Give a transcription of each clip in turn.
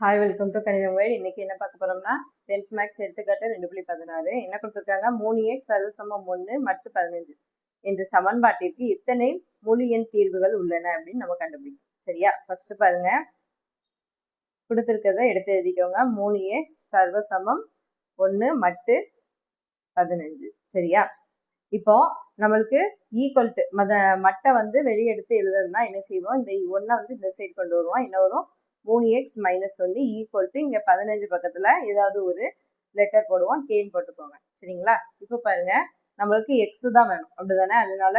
Hi, welcome to கணிதம் guide. இன்னைக்கு என்ன பார்க்க போறோம்னா 10th மேக்ஸ் எடுத்துக்காட்டு 2.16 என்ன கொடுத்துருக்காங்க. 3x சமம் 1 மற்றும் 15 என்ற சமன்பாட்டிற்கு எத்தனை முழு எண் தீர்வுகள் உள்ளன அப்படின்னு நம்ம கண்டுபிடிக்கணும். சரியா? ஃபர்ஸ்ட் பாருங்க, கொடுத்துருக்கிறத எடுத்து எழுதிக்கோங்க. 3x சமம் 1 மற்றும் 15. சரியா? இப்போ நம்மளுக்கு ஈக்குவல் டு மட்டை வந்து வெளியே எடுத்து எழுதணும்னா என்ன செய்வோம், இந்த 1 வந்து இந்த சைடு கொண்டு வருவோம். என்ன வரும், 3x - 1 ஈக்குவல் டு இங்க 15 பக்கத்துல ஏதாவது ஒரு லெட்டர் போடுவோம், கேன்னு போட்டுக்கோங்க. சரிங்களா? இப்போ பாருங்க, நம்மளுக்கு எக்ஸ் தான் வேணும் அப்படிதானே, அதனால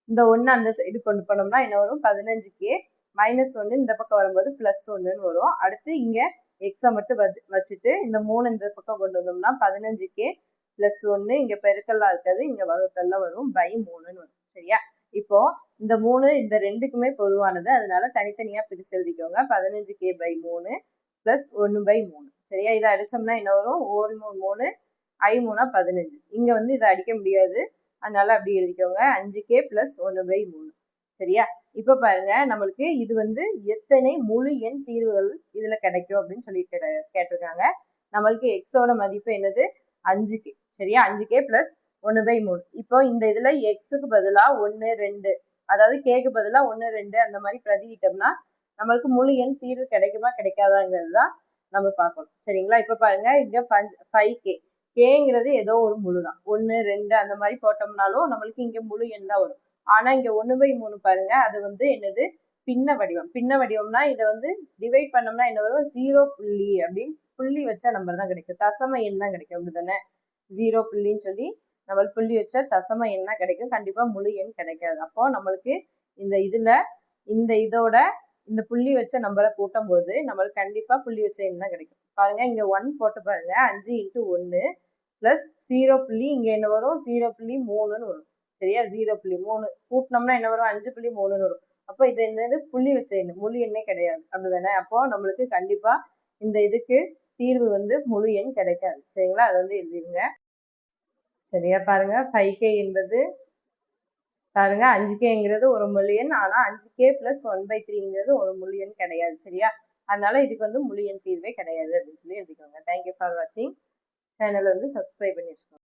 இந்த 1 அந்த சைடு கொண்டு போனோம்னா என்ன வரும், 15k -1 இந்த பக்கம் வரும்போது +1ன்னு வரும். அடுத்து இங்க எக்ஸை மட்டும் வச்சுட்டு இந்த 3 இந்த பக்கம் கொண்டு வந்தோம்னா 15k +1 இங்க பெருக்கல்லாம் இருக்காது, இங்க வகுத்தல்லாம் வரும், பை 3ன்னு வரும். சரியா? இப்போ இந்த 3 இந்த ரெண்டுக்குமே பொதுவானது, அதனால தனித்தனியா பிரிச்சு எழுதிக்கோங்க. 15k/3 +1/3. சரியா? இதை அடிச்சோம்னா என்ன வரும், 1 3 3 I 3 15. இங்க வந்து இதை அடிக்க முடியாது, அதனால அப்படி எழுதிக்கோங்க, 5k +1/3. சரியா? இப்ப பாருங்க, நம்மளுக்கு இது வந்து எத்தனை முழு எண் தீர்வுகள் இதுல கிடைக்கும் அப்படின்னு சொல்லி கேட்டிருக்காங்க. நம்மளுக்கு எக்ஸோட மதிப்பு என்னது, 5k. சரியா? 5k +1/3. இப்போ இந்த இதுல எக்ஸுக்கு பதிலா 1 2, அதாவது கேக்கு பதிலா 1 2 அந்த மாதிரி பிரதியிட்டோம்னா நம்மளுக்கு முழு எண் தீர்வு கிடைக்குமா கிடைக்காதாங்கிறது தான் நம்ம பார்க்கணும். சரிங்களா? இப்ப பாருங்க, இங்க 5k, கேங்கிறது ஏதோ ஒரு முழு தான். 1 2 அந்த மாதிரி போட்டோம்னாலும் நம்மளுக்கு இங்க முழு எண் தான் வரும். ஆனா இங்க 1/3 பாருங்க, அது வந்து என்னது, பின்ன வடிவம். பின்ன வடிவம்னா இதை வந்து டிவைட் பண்ணோம்னா என்ன வரும், 0 புள்ளி அப்படின்னு புள்ளி வச்ச நம்பர் தான் கிடைக்கும், தசம எண் தான் கிடைக்கும். அப்படிதானே? 0 புள்ளின்னு சொல்லி நம்மளுக்கு புள்ளி வச்ச தசம எண் தான் கிடைக்கும், கண்டிப்பா முழு எண் கிடைக்காது. அப்போ நம்மளுக்கு இந்த இதுல இதோட இந்த புள்ளி வச்ச நம்பரை கூட்டும் போது நம்மளுக்கு கண்டிப்பா புள்ளி வச்ச எண் தான் கிடைக்கும். பாருங்க, இங்க 1 போட்டு பாருங்க, 5 × 1 +0 புள்ளி இங்க என்ன வரும், 0.3ன்னு வரும். சரியா? 0.3 கூட்டினோம்னா என்ன வரும், 5.3ன்னு வரும். அப்போ இது என்னது, புள்ளி வச்ச எண், முழு எண்ணே கிடையாது. அப்படிதானே? அப்போ நம்மளுக்கு கண்டிப்பா இந்த இதுக்கு தீர்வு வந்து முழு எண் கிடைக்காது. சரிங்களா? அதை வந்து எழுதிருங்க. சரியா? பாருங்க, 5k என்பது பாருங்க, 5kங்கிறது ஒரு முழு எண், ஆனா 5k + 1/3ங்கிறது ஒரு முழு எண் கிடையாது. சரியா? அதனால இதுக்கு வந்து முழு எண் தீர்வே கிடையாது அப்படின்னு சொல்லி எழுதிக்கோங்க. தேங்க்யூ ஃபார் வாட்சிங். சேனலை வந்து சப்ஸ்கிரைப் பண்ணி வச்சுக்கோங்க.